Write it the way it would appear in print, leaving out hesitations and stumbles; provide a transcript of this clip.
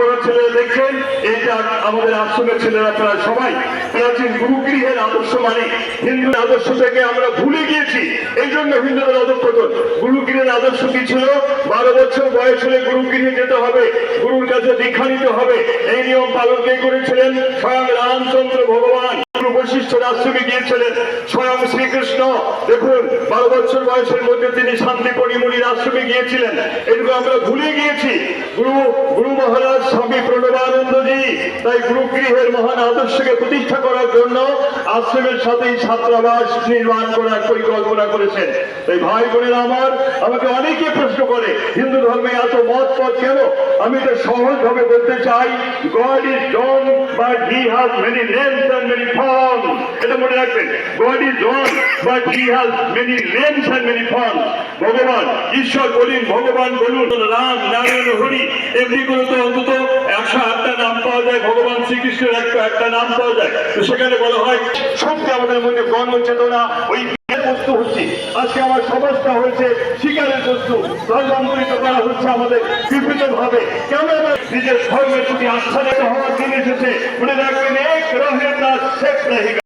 বড় ছেলে দেখছেন, এটা আমাদের আশ্রমের ছেলেরা প্রায় সবাই প্রাচীন গুরুগৃহের আদর্শ মানে হিন্দু আদর্শ থেকে আমরা ভুলে গিয়েছি। এই জন্য হিন্দুদের অধঃপতন। গুরুগৃহের আদর্শ কি ছিল? 12 বছর বয়স হলে গুরুগৃহে যেতে হবে, গুরুর কাছে দীক্ষা নিতে হবে। এই নিয়ম পালন কে করেছিলেন? স্বয়ং রামচন্দ্র ভগবান বৈশিষ্ট্য আশ্রমে গিয়েছিলেন। স্বয়ং শ্রীকৃষ্ণ দেখুন 12 বছর বয়সের মধ্যে তিনি শান্তিপুরী মুনির আশ্রমে গিয়েছিলেন। এগুলো আমরা ভুলে গিয়েছি। গুরু মহারাজ স্বামী প্রণবানন্দজি তাই গুরুগৃহের মহান আদর্শকে প্রতিষ্ঠা করার জন্য আশ্রমের সাথেই ছাত্রাবাস নির্মাণ করার পরিকল্পনা করেছেন। তাই ভাই বোনেরা আমার, আমাকে অনেকে প্রশ্ন করে হিন্দু ধর্মে এত মত কেন? আমি এটা সহজ ভাবে বলতে চাই, God is one but he has many names and many forms. এটা মনে রাখবেন, God is one but he has many names and many forms. ভগবান ঈশ্বর বলুন, ভগবান বলুন, রাম নারায়ণ হরি এমনি করে তো অন্তত 108টা নাম পাওয়া যায়। ভগবান শ্রীকৃষ্ণের একটা নাম পাওয়া যায়। তো সেখানে বলা হয় শক্তি আমাদের মধ্যে গণ চেতনা ওই বস্তু হচ্ছে। আজকে আমার সমাজটা হয়েছে শিকারের বস্তু, ধর্মান্তরিত করা হচ্ছে আমাদের বিভিন্ন ভাবে। কেন আমার নিজের ধর্মের প্রতি আস্থা হওয়ার দিন এসেছে। মনে রাখবেন, এক রহে না শেখ রহেগা।